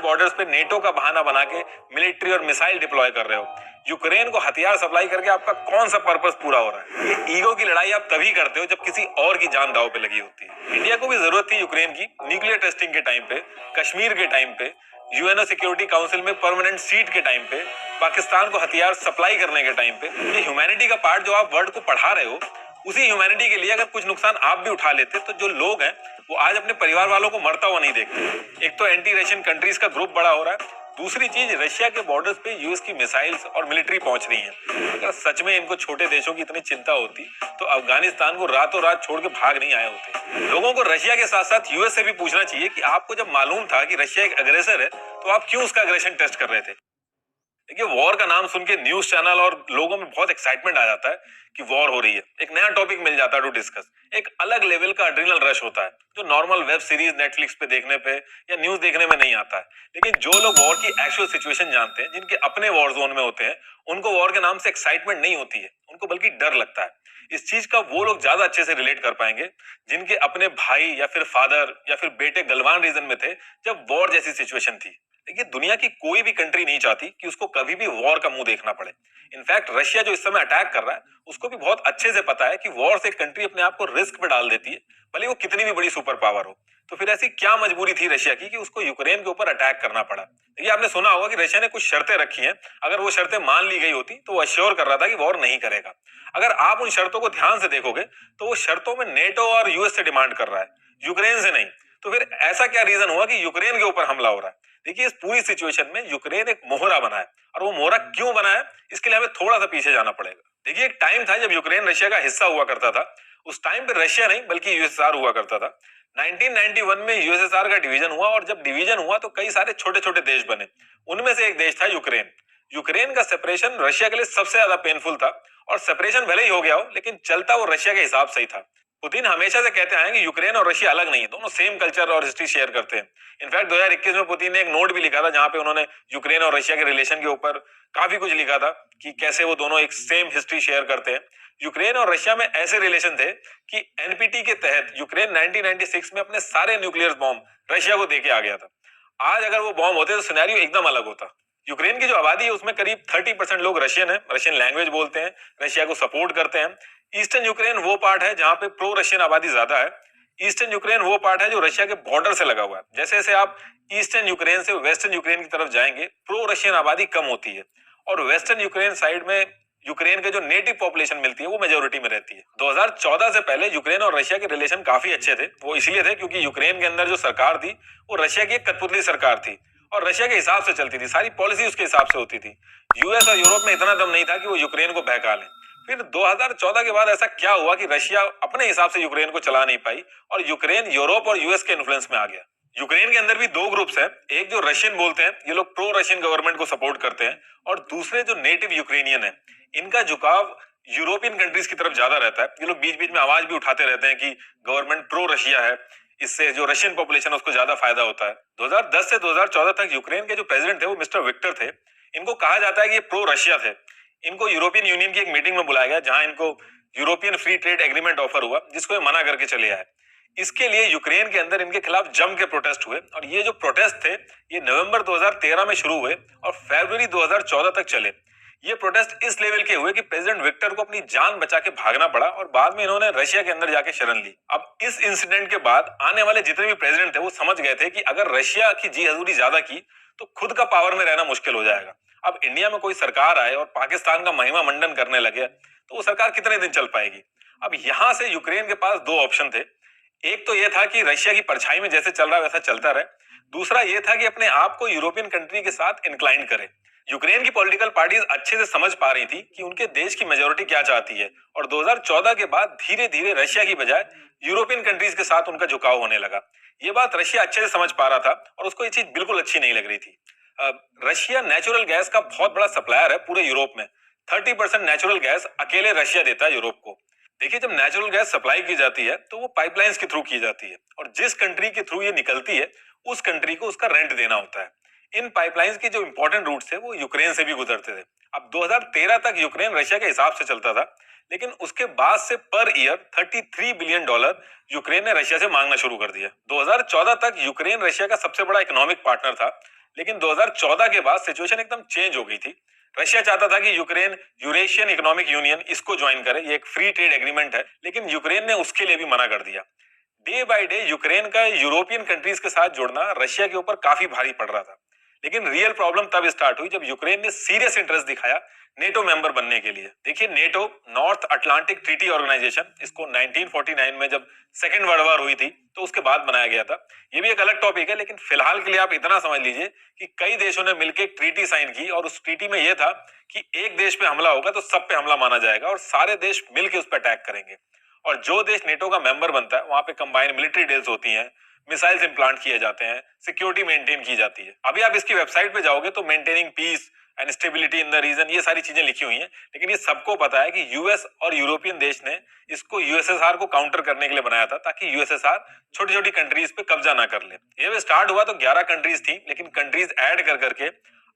Borders पे NATO का बहाना बना के मिलिट्री और मिसाइल डिप्लॉय कर रहे हो। यूक्रेन को हथियार सप्लाई करके आपका कौन सा पर्पस पूरा हो रहा है? ये ईगो की लड़ाई आप तभी करते हो जब किसी और की जान दांव पे लगी होती है। इंडिया को भी जरूरत थी यूक्रेन की न्यूक्लियर टेस्टिंग के टाइम पे, कश्मीर के टाइम पे, यूएनओ सिक्योरिटी काउंसिल में परमानेंट सीट के टाइम पे, पाकिस्तान को हथियार सप्लाई करने के टाइम पे। ये ह्यूमैनिटी का पार्ट जो आप वर्ल्ड को पढ़ा रहे हो, उसी ह्यूमैनिटी के लिए अगर कुछ नुकसान आप भी उठा लेते तो जो लोग हैं वो आज अपने परिवार वालों को मरता हुआ नहीं देखते। एक तो एंटी रशियन कंट्रीज का ग्रुप बड़ा हो रहा है, दूसरी चीज रशिया के बॉर्डर्स पे यूएस की मिसाइल्स और मिलिट्री पहुंच रही है। अगर सच में इनको छोटे देशों की इतनी चिंता होती तो अफगानिस्तान को रातों रात छोड़ के भाग नहीं आए होते। लोगों को रशिया के साथ साथ यूएस से भी पूछना चाहिए कि आपको जब मालूम था कि रशिया एक अग्रेसर है तो आप क्यों उसका अग्रेशन टेस्ट कर रहे थे। देखिए, वॉर का नाम सुन के न्यूज चैनल और लोगों में बहुत एक्साइटमेंट आ जाता है कि वॉर हो रही है, एक नया टॉपिक मिल जाता है टू डिस्कस, एक अलग लेवल का एड्रिनल रश होता है जो नॉर्मल वेब सीरीज नेटफ्लिक्स पे देखने पे या न्यूज देखने में नहीं आता है। लेकिन जो लोग वॉर की एक्चुअल सिचुएशन जानते हैं, जिनके अपने वॉर जोन में होते हैं, उनको वॉर के नाम से एक्साइटमेंट नहीं होती है, उनको बल्कि डर लगता है। इस चीज का वो लोग ज्यादा अच्छे से रिलेट कर पाएंगे जिनके अपने भाई या फिर फादर या फिर बेटे गलवान रीजन में थे जब वॉर जैसी सिचुएशन थी। देखिए, दुनिया की कोई भी कंट्री नहीं चाहती कि उसको कभी भी वॉर का मुंह देखना पड़े। इनफैक्ट रशिया जो इस समय अटैक कर रहा है उसको भी बहुत अच्छे से पता है कि वॉर से कंट्री अपने आप को रिस्क में डाल देती है, भले वो कितनी भी बड़ी सुपर पावर हो। तो फिर ऐसी क्या मजबूरी थी रशिया की कि उसको यूक्रेन के ऊपर अटैक करना पड़ा? देखिए, आपने सुना होगा कि रशिया ने कुछ शर्तें रखी हैं, अगर वो शर्तें मान ली गई होती तो वो अश्योर कर रहा था कि वॉर नहीं करेगा। अगर आप उन शर्तों को ध्यान से देखोगे तो वो शर्तों में नेटो और यूएस से डिमांड कर रहा है, यूक्रेन से नहीं। तो फिर ऐसा क्या रीजन हुआ कि यूक्रेन के ऊपर हमला हो रहा है? देखिए, इस पूरी सिचुएशन में यूक्रेन एक मोहरा बना है, और वो मोहरा क्यों बना है इसके लिए हमें थोड़ा सा पीछे जाना पड़ेगा। देखिए, एक टाइम था जब यूक्रेन रशिया का हिस्सा हुआ करता था। उस टाइम पे रशिया नहीं बल्कि यूएसएसआर हुआ करता था। 1991 में यूएसएसआर का डिवीजन हुआ, और जब डिवीजन हुआ तो कई सारे छोटे छोटे देश बने। उनमें से एक देश था यूक्रेन। यूक्रेन का सेपरेशन रशिया के लिए सबसे ज्यादा पेनफुल था, और सेपरेशन भले ही हो गया हो लेकिन चलता वो रशिया के हिसाब से ही था। पुतिन हमेशा से कहते आए हैं कि यूक्रेन और रशिया अलग नहीं है, दोनों सेम कल्चर और हिस्ट्री शेयर करते हैं। इनफैक्ट 2021 में पुतिन ने एक नोट भी लिखा था जहां पे उन्होंने यूक्रेन और रशिया के रिलेशन के ऊपर काफी कुछ लिखा था कि कैसे वो दोनों एक सेम हिस्ट्री शेयर करते हैं। यूक्रेन और रशिया में ऐसे रिलेशन थे कि एनपीटी के तहत यूक्रेन 1996 में अपने सारे न्यूक्लियर बॉम्ब रशिया को देके आ गया था। आज अगर वो बॉम्ब होते तो सिनेरियो एकदम अलग होता। यूक्रेन की जो आबादी है उसमें करीब 30% लोग रशियन है, रशियन लैंग्वेज बोलते हैं, रशिया को सपोर्ट करते हैं। ईस्टर्न यूक्रेन वो पार्ट है जहां पे प्रो रशियन आबादी ज्यादा है। ईस्टर्न यूक्रेन वो पार्ट है जो रशिया के बॉर्डर से लगा हुआ है। जैसे जैसे आप ईस्टर्न यूक्रेन से वेस्टर्न यूक्रेन की तरफ जाएंगे, प्रो रशियन आबादी कम होती है, और वेस्टर्न यूक्रेन साइड में यूक्रेन के जो नेटिव पॉपुलेशन मिलती है वो मेजोरिटी में रहती है। 2014 से पहले यूक्रेन और रशिया के रिलेशन काफी अच्छे थे। वो इसलिए थे क्योंकि यूक्रेन के अंदर जो सरकार थी वो रशिया की एक कठपुतली सरकार थी, और रशिया के हिसाब से चलती थी, सारी पॉलिसी उसके हिसाब से होती थी। यूएस और यूरोप में इतना दम नहीं था कि वो यूक्रेन को बहका लें। फिर 2014 के बाद ऐसा क्या हुआ कि रशिया अपने हिसाब से यूक्रेन को चला नहीं पाई, और यूक्रेन यूरोप और यूएस के इन्फ्लुएंस में आ गया। यूक्रेन के अंदर भी दो ग्रुप्स हैं, एक जो रशियन बोलते हैं, ये लोग प्रो रशियन गवर्नमेंट को सपोर्ट करते हैं, और दूसरे जो नेटिव यूक्रेनियन है, इनका झुकाव यूरोपियन कंट्रीज की तरफ ज्यादा रहता है। ये लोग बीच बीच में आवाज भी उठाते रहते हैं कि गवर्नमेंट प्रो रशिया है, इससे जो रशियन पॉपुलेशन है उसको ज्यादा फायदा होता है। 2010 से 2014 तक यूक्रेन के जो प्रेसिडेंट थे वो मिस्टर विक्टर थे। इनको कहा जाता है कि ये प्रो रशिया थे। इनको यूरोपियन यूनियन की एक मीटिंग में बुलाया गया जहां इनको European free trade agreement offer हुआ, जिसको ये मना करके चले आए। इसके लिए यूक्रेन के अंदर इनके खिलाफ जम के प्रोटेस्ट हुए, और ये जो प्रोटेस्ट थे ये नवंबर 2013 में शुरू हुए और फरवरी 2014 तक चले। ये प्रोटेस्ट इस लेवल के हुए कि प्रेसिडेंट विक्टर को अपनी जान बचा के भागना पड़ा, और बाद में इन्होंने रशिया के अंदर जाके शरण ली। अब इस इंसिडेंट के बाद आने वाले जितने भी प्रेसिडेंट थे वो समझ गए थे कि अगर रशिया की जी हजूरी ज्यादा की तो खुद का पावर में रहना मुश्किल हो जाएगा। अब इंडिया में कोई सरकार आए और पाकिस्तान का महिमा मंडन करने लगे तो वो सरकार कितने दिन चल पाएगी? अब यहां से यूक्रेन के पास दो ऑप्शन थे। एक तो ये था कि रशिया की परछाई में जैसे चल रहा है वैसा चलता रहे, दूसरा ये था कि अपने आप को यूरोपियन कंट्री के साथ इंक्लाइन करे। यूक्रेन की पॉलिटिकल पार्टीज अच्छे से समझ पा रही थी कि उनके देश की मेजोरिटी क्या चाहती है, और 2014 के बाद धीरे धीरे रशिया की बजाय यूरोपियन कंट्रीज के साथ उनका झुकाव होने लगा। ये बात रशिया अच्छे से समझ पा रहा था, और उसको ये चीज बिल्कुल अच्छी नहीं लग रही थी। रशिया नेचुरल गैस का बहुत बड़ा सप्लायर है पूरे यूरोप में। 30% नेचुरल गैस अकेले रशिया देता है यूरोप को। देखिए, जब नेचुरल गैस सप्लाई की जाती है तो वो पाइपलाइंस के थ्रू की जाती है, और जिस कंट्री के थ्रू ये निकलती है उस कंट्री को उसका रेंट देना होता है। इन पाइपलाइंस के जो इंपॉर्टेंट रूट्स थे वो यूक्रेन से भी गुजरते थे। अब 2013 तक यूक्रेन रशिया के हिसाब से चलता था, लेकिन उसके बाद से पर ईयर $33 बिलियन यूक्रेन ने रशिया से मांगना शुरू कर दिया। 2014 तक यूक्रेन रशिया का सबसे बड़ा इकोनॉमिक पार्टनर था, लेकिन 2014 के बाद सिचुएशन एकदम चेंज हो गई थी। रशिया चाहता था कि यूक्रेन यूरेशियन इकोनॉमिक यूनियन इसको ज्वाइन करे, ये एक फ्री ट्रेड एग्रीमेंट है, लेकिन यूक्रेन ने उसके लिए भी मना कर दिया। डे बाय डे यूक्रेन का यूरोपियन कंट्रीज के साथ जुड़ना रशिया के ऊपर काफी भारी पड़ रहा था। लेकिन रियल प्रॉब्लम तब स्टार्ट हुई जब यूक्रेन ने सीरियस इंटरेस्ट दिखाया नेटो मेंबर बनने के लिए। देखिए, NATO North Atlantic Treaty Organization, इसको 1949 में जब सेकेंड वर्ल्ड वॉर हुई थी तो उसके बाद बनाया गया था। ये भी एक अलग टॉपिक है, लेकिन फिलहाल के लिए आप इतना समझ लीजिए कि कई देशों ने मिलकर एक ट्रीटी साइन की और उस ट्रीटी में यह था कि एक देश पे हमला होगा तो सब पे हमला माना जाएगा और सारे देश मिलकर उस पर अटैक करेंगे। और जो देश नेटो का मेंबर बनता है वहां पे कंबाइंड मिलिट्री डील्स होती हैं, मिसाइल्स इंप्लांट किए जाते हैं, सिक्योरिटी मेंटेन की जाती है। अभी आप इसकी वेबसाइट पे जाओगे तो maintaining peace and stability in the region, ये सारी चीजें लिखी हुई हैं। लेकिन ये सबको पता है कि यूएस और यूरोपियन देश ने इसको यूएसएसआर को काउंटर करने के लिए बनाया था, ताकि यूएसएसआर छोटी छोटी कंट्रीज पे कब्जा ना कर ले। ये स्टार्ट हुआ तो 11 कंट्रीज थी, लेकिन कंट्रीज ऐड कर करके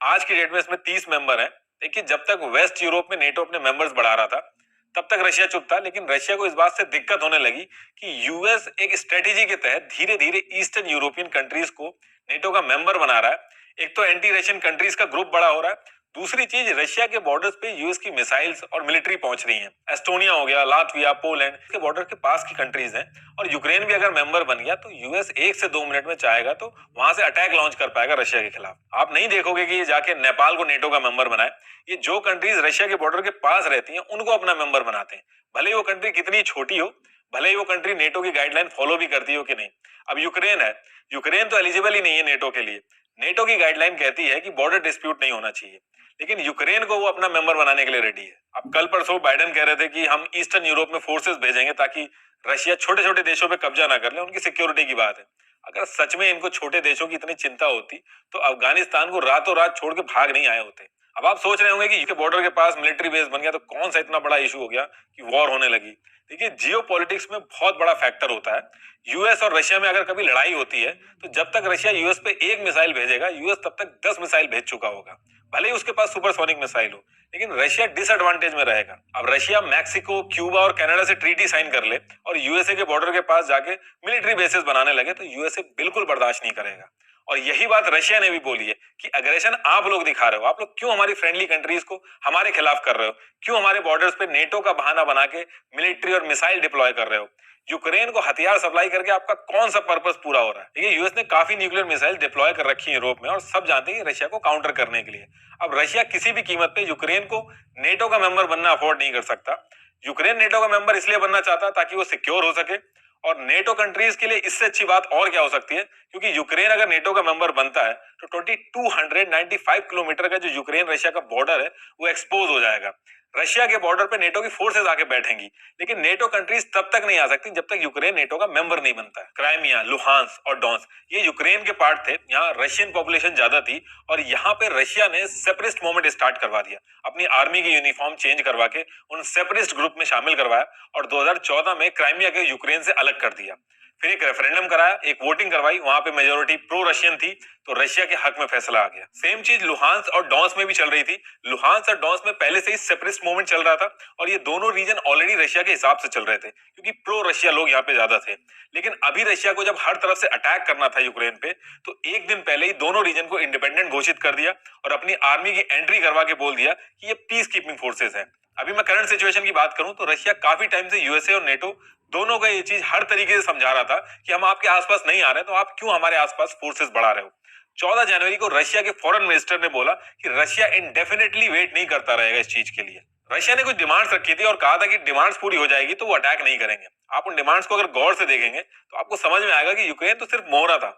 आज की डेट में इसमें 30 मेंबर हैं। देखिए, जब तक वेस्ट यूरोप में नेटो अपने मेंबर्स बढ़ा रहा था तब तक रशिया चुप था, लेकिन रशिया को इस बात से दिक्कत होने लगी कि यूएस एक स्ट्रेटेजी के तहत धीरे धीरे ईस्टर्न यूरोपियन कंट्रीज को नेटो का मेंबर बना रहा है। एक तो एंटी रशियन कंट्रीज का ग्रुप बड़ा हो रहा है, दूसरी चीज रशिया के बॉर्डर्स पे यूएस की मिसाइल्स और मिलिट्री पहुंच रही हैं। एस्टोनिया हो गया, लातविया, पोलैंड के बॉर्डर के पास की कंट्रीज हैं, और यूक्रेन भी अगर मेंबर बन गया तो यूएस 1 से 2 मिनट में चाहेगा तो वहां से अटैक लॉन्च कर पाएगा रशिया के खिलाफ। आप नहीं देखोगे कि ये जाके नेपाल को नेटो का मेंबर बनाए। ये जो कंट्रीज रशिया के बॉर्डर के पास रहती हैं उनको अपना मेंबर बनाते हैं, भले ही वो कंट्री कितनी छोटी हो, भले ही वो कंट्री नेटो की गाइडलाइन फॉलो भी करती हो कि नहीं। अब यूक्रेन है, यूक्रेन तो एलिजिबल ही नहीं है नेटो के लिए। नेटो की गाइडलाइन कहती है कि बॉर्डर डिस्प्यूट नहीं होना चाहिए, लेकिन यूक्रेन को वो अपना मेंबर बनाने के लिए रेडी है। अब कल परसों बाइडेन कह रहे थे कि हम ईस्टर्न यूरोप में फोर्सेस भेजेंगे ताकि रशिया छोटे छोटे देशों पे कब्जा ना कर ले, उनकी सिक्योरिटी की बात है। अगर सच में इनको छोटे देशों की इतनी चिंता होती तो अफगानिस्तान को रातों रात छोड़ के भाग नहीं आए होते। अब आप सोच रहे होंगे कि यूके बॉर्डर के पास मिलिट्री बेस बन गया तो कौन सा इतना बड़ा इशू हो गया कि वॉर होने लगी। देखिए, जियो पॉलिटिक्स में बहुत बड़ा फैक्टर होता है। यूएस और रशिया में अगर कभी लड़ाई होती है तो जब तक रशिया यूएस पे 1 मिसाइल भेजेगा, यूएस तब तक 10 मिसाइल भेज चुका होगा। भले ही उसके पास सुपरसोनिक मिसाइल हो, लेकिन रशिया डिसएडवांटेज में रहेगा। अब रशिया मैक्सिको, क्यूबा और कनाडा से ट्रीटी साइन कर ले और यूएसए के बॉर्डर के पास जाके मिलिट्री बेसेस बनाने लगे तो यूएसए बिल्कुल बर्दाश्त नहीं करेगा। और यही बात रशिया ने भी बोली है कि अग्रेशन आप लोग दिखा रहे हो, आप लोग क्यों हमारी फ्रेंडली कंट्रीज को हमारे खिलाफ कर रहे हो, क्यों हमारे बॉर्डर्स पे नेटो का बहाना बना के मिलिट्री और मिसाइल डिप्लॉय कर रहे हो। यूक्रेन को हथियार सप्लाई करके आपका कौन सा पर्पस पूरा हो रहा है। देखिए, यूएस ने काफी न्यूक्लियर मिसाइल डिप्लॉय कर रखी है यूरोप में और सब जानते हैं रशिया को काउंटर करने के लिए। अब रशिया किसी भी कीमत पे यूक्रेन को नेटो का मेंबर बनना अफोर्ड नहीं कर सकता। यूक्रेन नेटो का मेंबर इसलिए बनना चाहता ताकि वो सिक्योर हो सके, और नेटो कंट्रीज के लिए इससे अच्छी बात और क्या हो सकती है, क्योंकि यूक्रेन अगर नेटो का मेंबर बनता है तो 2295 किलोमीटर का जो यूक्रेन रशिया का बॉर्डर है वो एक्सपोज हो जाएगा। रशिया के बॉर्डर पे नेटो की फोर्सेस आके बैठेंगी, लेकिन नेटो कंट्रीज तब तक नहीं आ सकती जब तक यूक्रेन नेटो का मेंबर नहीं बनता है। क्राइमिया, लुहांस्क और डॉन्स्क ये यूक्रेन के पार्ट थे, यहाँ रशियन पॉपुलेशन ज्यादा थी और यहाँ पे रशिया ने सेपरेटिस्ट मूवमेंट स्टार्ट करवा दिया। अपनी आर्मी की यूनिफॉर्म चेंज करवा के उन सेपरेटिस्ट ग्रुप में शामिल करवाया और 2014 में क्राइमिया के यूक्रेन से अलग कर दिया। फिर एक रेफरेंडम कराया, एक वोटिंग करवाई, वहां पे मेजोरिटी प्रो रशियन थी तो रशिया के हक में फैसला आ गया। सेम चीज लुहांस्क और डॉन्स्क में भी चल रही थी। लुहांस्क और डॉन्स्क में पहले से ही सेपरेटिस्ट मूवमेंट चल रहा था और ये दोनों रीजन ऑलरेडी रशिया के हिसाब से चल रहे थे क्योंकि प्रो रशिया लोग यहाँ पे ज्यादा थे। लेकिन अभी रशिया को जब हर तरफ से अटैक करना था यूक्रेन पे तो एक दिन पहले ही दोनों रीजन को इंडिपेंडेंट घोषित कर दिया और अपनी आर्मी की एंट्री करवा के बोल दिया कि ये पीस कीपिंग फोर्सेस है। अभी मैं करंट सिचुएशन की बात करूं तो रशिया काफी टाइम से यूएसए और नेटो दोनों को ये चीज हर तरीके से समझा रहा था कि हम आपके आसपास नहीं आ रहे तो आप क्यों हमारे आसपास फोर्सेस बढ़ा रहे हो। 14 जनवरी को रशिया के फॉरेन मिनिस्टर ने बोला कि रशिया इंडेफिनेटली वेट नहीं करता रहेगा इस चीज के लिए। रशिया ने कुछ डिमांड्स रखी थी और कहा था कि डिमांड्स पूरी हो जाएगी तो वो अटैक नहीं करेंगे। आप उन डिमांड्स को अगर गौर से देखेंगे तो आपको समझ में आएगा कि यूक्रेन तो सिर्फ मोहरा था,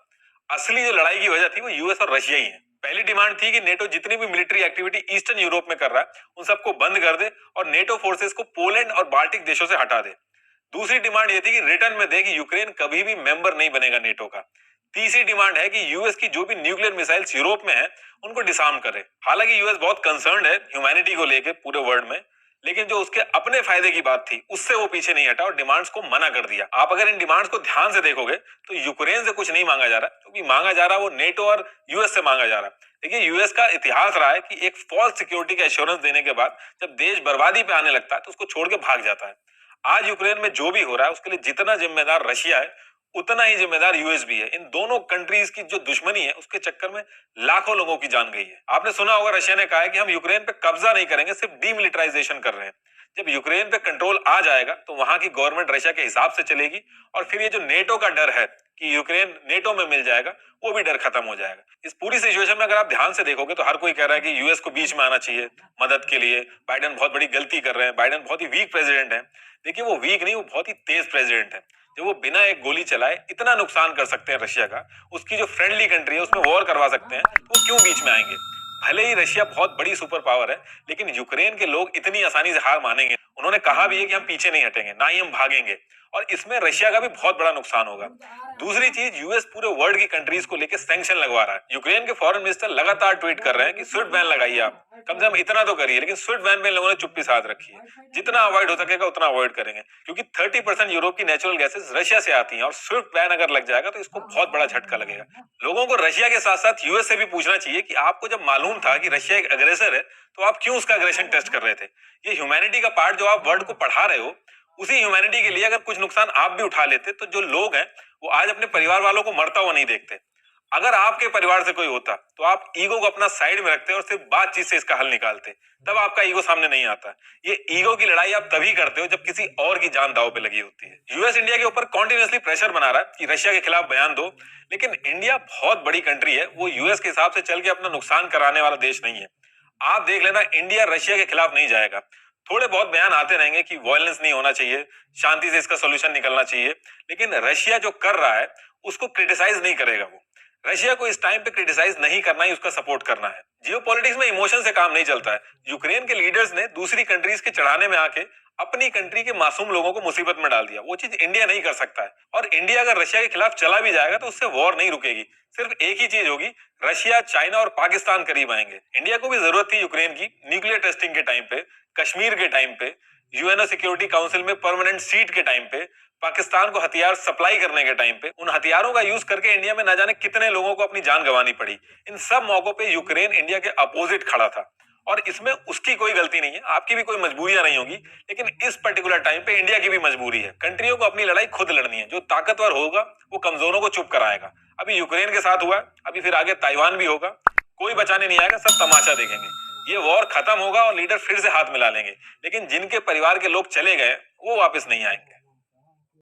असली जो लड़ाई की वजह थी वो यूएस और रशिया ही है। पहली डिमांड थी कि नेटो जितनी भी मिलिट्री एक्टिविटी ईस्टर्न यूरोप में कर रहा है उन सबको बंद कर दे और नेटो फोर्सेस को पोलैंड और बाल्टिक देशों से हटा दे। दूसरी डिमांड ये थी कि रिटर्न में दे कि यूक्रेन कभी भी मेंबर नहीं बनेगा नेटो का। तीसरी डिमांड है कि यूएस की जो भी न्यूक्लियर मिसाइल्स यूरोप में है उनको डिसआर्म करे। हालांकि यूएस बहुत कंसर्न्ड है ह्यूमैनिटी को लेकर पूरे वर्ल्ड में, लेकिन जो उसके अपने फायदे की बात थी उससे वो पीछे नहीं हटा और डिमांड्स को मना कर दिया। आप अगर इन डिमांड्स को ध्यान से देखोगे तो यूक्रेन से कुछ नहीं मांगा जा रहा, क्योंकि मांगा जा रहा वो नेटो और यूएस से मांगा जा रहा। देखिए, यूएस का इतिहास रहा है कि एक फॉल्स सिक्योरिटी का एश्योरेंस देने के बाद जब देश बर्बादी पे आने लगता है तो उसको छोड़ के भाग जाता है। आज यूक्रेन में जो भी हो रहा है उसके लिए जितना जिम्मेदार रशिया है उतना ही जिम्मेदार यूएस भी है। इन दोनों कंट्रीज की जो दुश्मनी है उसके चक्कर में लाखों लोगों की जान गई है। आपने सुना होगा रशिया ने कहा है कि हम यूक्रेन पे कब्जा नहीं करेंगे, सिर्फ डीमिलिटराइजेशन कर रहे हैं। जब यूक्रेन पे कंट्रोल आ जाएगा तो वहां की गवर्नमेंट रशिया के हिसाब से चलेगी और फिर ये जो नेटो का डर है कि यूक्रेन नेटो में मिल जाएगा, वो भी डर खत्म हो जाएगा। इस पूरी सिचुएशन में अगर आप ध्यान से देखोगे तो हर कोई कह रहा है कि यूएस को बीच में आना चाहिए मदद के लिए। बाइडेन बहुत बड़ी गलती कर रहे हैं, बाइडेन बहुत ही वीक प्रेसिडेंट है। देखिए वो वीक नहीं, वो बहुत ही तेज प्रेसिडेंट है। जो वो बिना एक गोली चलाए इतना नुकसान कर सकते हैं रशिया का, उसकी जो फ्रेंडली कंट्री है उसमें वॉर करवा सकते हैं, वो क्यों बीच में आएंगे? भले ही रशिया बहुत बड़ी सुपर पावर है, लेकिन यूक्रेन के लोग इतनी आसानी से हार मानेंगे? उन्होंने कहा भी है कि हम पीछे नहीं हटेंगे, ना ही हम भागेंगे, और इसमें रशिया का भी बहुत बड़ा नुकसान होगा। दूसरी चीज, यूएस पूरे वर्ल्ड की कंट्रीज को लेकर सैंक्शन लगवा रहा है। यूक्रेन के फॉरेन मिनिस्टर लगातार ट्वीट कर रहे हैं कि स्विफ्ट बैन लगाइए, आप कम से कम इतना तो करिए। लेकिन स्विफ्ट बैन में लोगों ने चुप्पी साध रखी है। जितना अवॉइड हो सकेगा उतना अवॉइड करेंगे, क्योंकि 30% यूरोप की नेचुरल गैसेस रशिया से आती हैं, और स्विफ्ट बैन अगर लग जाएगा तो इसको बहुत बड़ा झटका लगेगा। लोगों को रशिया के साथ साथ यूएस से भी पूछना चाहिए कि आपको जब मालूम था कि रशिया एक अग्रेसर है, तो आप क्यों उसका अग्रेशन टेस्ट कर रहे थे? ये ह्यूमैनिटी का पार्ट जो आप वर्ल्ड को पढ़ा रहे हो, उसी ह्यूमैनिटी के लिए अगर कुछ नुकसान आप भी उठा लेते तो जो लोग हैं वो आज अपने परिवार वालों को मरता हुआ नहीं देखते। अगर आपके परिवार से कोई होता तो आप ईगो को अपना साइड में रखते और सिर्फ बातचीत से इसका हल निकालते, तब आपका ईगो सामने नहीं आता। ये ईगो की लड़ाई आप तभी करते हो जब किसी और की जान दांव पे लगी होती है। यूएस इंडिया के ऊपर कॉन्टिन्यूसली प्रेशर बना रहा है कि रशिया के खिलाफ बयान दो, लेकिन इंडिया बहुत बड़ी कंट्री है, वो यूएस के हिसाब से चल के अपना नुकसान कराने वाला देश नहीं है। आप देख लेना, इंडिया रशिया के खिलाफ नहीं जाएगा। थोड़े बहुत बयान आते रहेंगे कि वायलेंस नहीं होना चाहिए, शांति से इसका सोल्यूशन निकलना चाहिए, लेकिन रशिया जो कर रहा है उसको क्रिटिसाइज नहीं करेगा। वो रशिया को इस टाइम पे क्रिटिसाइज नहीं करना ही उसका सपोर्ट करना है। जियोपॉलिटिक्स में इमोशन से काम नहीं चलता है। यूक्रेन के लीडर्स ने दूसरी कंट्रीज के चढ़ाने में आके अपनी कंट्री के मासूम लोगों को मुसीबत में डाल दिया। वो चीज इंडिया नहीं कर सकता है, और इंडिया अगर रशिया के खिलाफ चला भी जाएगा तो उससे वॉर नहीं रुकेगी। सिर्फ एक ही चीज होगी, रशिया, चाइना और पाकिस्तान करीब आएंगे। इंडिया को भी जरूरत थी यूक्रेन की न्यूक्लियर टेस्टिंग के टाइम पे, कश्मीर के टाइम पे, यूएनओ सिक्योरिटी काउंसिल में परमानेंट सीट के टाइम पे, पाकिस्तान को हथियार सप्लाई करने के टाइम पे। उन हथियारों का यूज करके इंडिया में ना जाने कितने लोगों को अपनी जान गंवानी पड़ी। इन सब मौकों पे यूक्रेन इंडिया के अपोजिट खड़ा था, और इसमें उसकी कोई गलती नहीं है, आपकी भी कोई मजबूरियां नहीं होगी, लेकिन इस पर्टिकुलर टाइम पे इंडिया की भी मजबूरी है। कंट्रियों को अपनी लड़ाई खुद लड़नी है। जो ताकतवर होगा वो कमजोरों को चुप कराएगा। अभी यूक्रेन के साथ हुआ, अभी फिर आगे ताइवान भी होगा। कोई बचाने नहीं आएगा, सब तमाशा देखेंगे। ये वॉर खत्म होगा और लीडर फिर से हाथ मिला लेंगे, लेकिन जिनके परिवार के लोग चले गए वो वापस नहीं आएंगे।